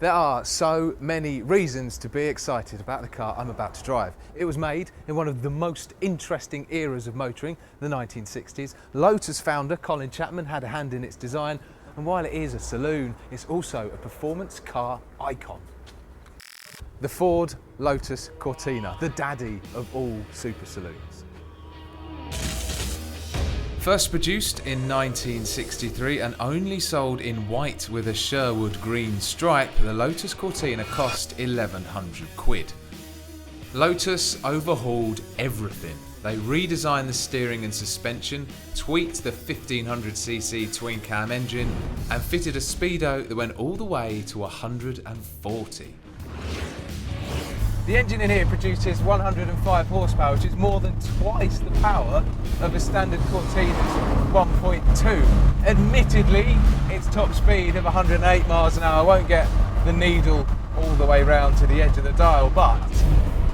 There are so many reasons to be excited about the car I'm about to drive. It was made in one of the most interesting eras of motoring, the 1960s. Lotus founder Colin Chapman had a hand in its design, and while it is a saloon, it's also a performance car icon. The Ford Lotus Cortina, the daddy of all super saloons. First produced in 1963 and only sold in white with a Sherwood green stripe, the Lotus Cortina cost 1,100 quid. Lotus overhauled everything. They redesigned the steering and suspension, tweaked the 1500cc twin cam engine and fitted a speedo that went all the way to 140. The engine in here produces 105 horsepower, which is more than twice the power of a standard Cortina's 1.2. Admittedly, its top speed of 108 miles an hour won't get the needle all the way round to the edge of the dial, but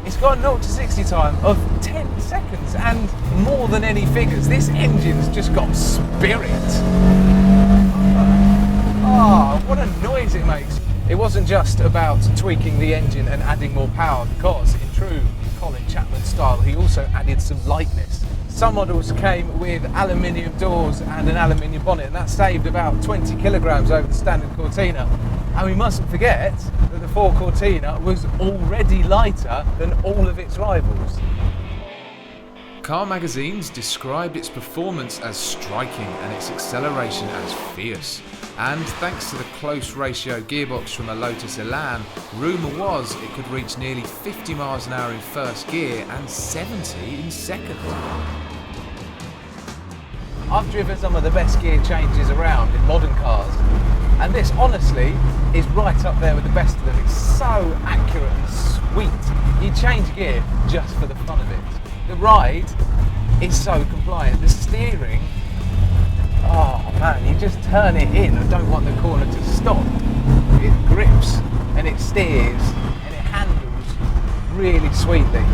it's got a 0 to 60 time of 10 seconds and more than any figures. This engine's just got spirit. Ah, what a noise it makes. It wasn't just about tweaking the engine and adding more power, because in true Colin Chapman style, he also added some lightness. Some models came with aluminium doors and an aluminium bonnet, and that saved about 20 kilograms over the standard Cortina. And we mustn't forget that the Ford Cortina was already lighter than all of its rivals. Car magazines described its performance as striking and its acceleration as fierce. And thanks to the close ratio gearbox from a Lotus Elan, rumour was it could reach nearly 50 miles an hour in first gear and 70 in second. I've driven some of the best gear changes around in modern cars, and this honestly is right up there with the best of them. It's so accurate and sweet. You change gear just for the fun of it. The ride is so compliant. The steering, oh man, you just turn it in and don't want the corner to stop. It grips and it steers and it handles really sweetly.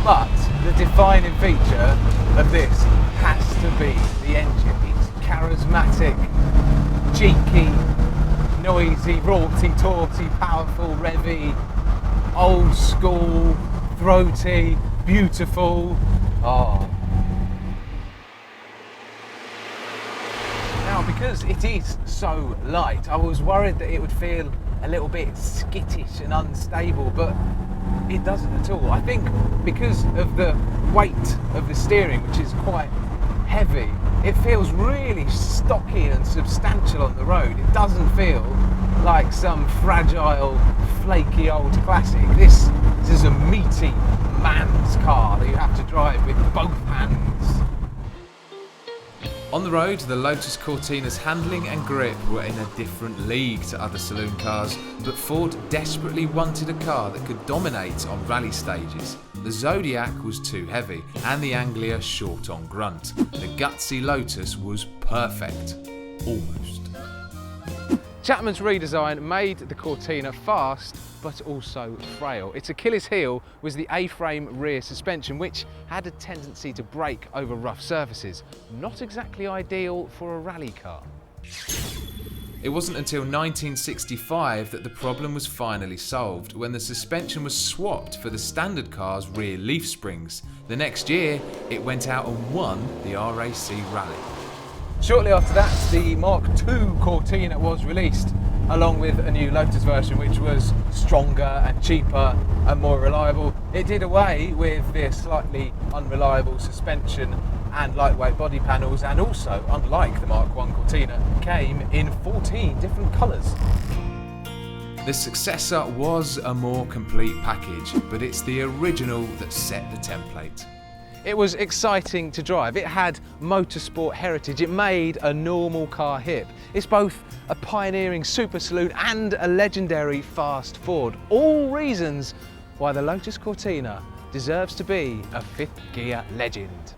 But the defining feature of this has to be the engine. It's charismatic, cheeky, noisy, raughty, torty, powerful, revvy, old school, throaty, beautiful. Oh. Now, because it is so light, I was worried that it would feel a little bit skittish and unstable, but it doesn't at all. I think because of the weight of the steering, which is quite heavy, it feels really stocky and substantial on the road. It doesn't feel like some fragile, flaky old classic. This is a meaty man's car that you have to drive with both hands. On the road, the Lotus Cortina's handling and grip were in a different league to other saloon cars, but Ford desperately wanted a car that could dominate on rally stages. The Zodiac was too heavy, and the Anglia short on grunt. The gutsy Lotus was perfect. Almost. Chapman's redesign made the Cortina fast, but also frail. Its Achilles heel was the A-frame rear suspension, which had a tendency to break over rough surfaces. Not exactly ideal for a rally car. It wasn't until 1965 that the problem was finally solved, when the suspension was swapped for the standard car's rear leaf springs. The next year, it went out and won the RAC Rally. Shortly after that, the Mark II Cortina was released, along with a new Lotus version which was stronger and cheaper and more reliable. It did away with the slightly unreliable suspension and lightweight body panels, and also, unlike the Mark I Cortina, came in 14 different colours. The successor was a more complete package, but it's the original that set the template. It was exciting to drive. It had motorsport heritage. It made a normal car hip. It's both a pioneering super saloon and a legendary fast Ford. All reasons why the Lotus Cortina deserves to be a fifth gear legend.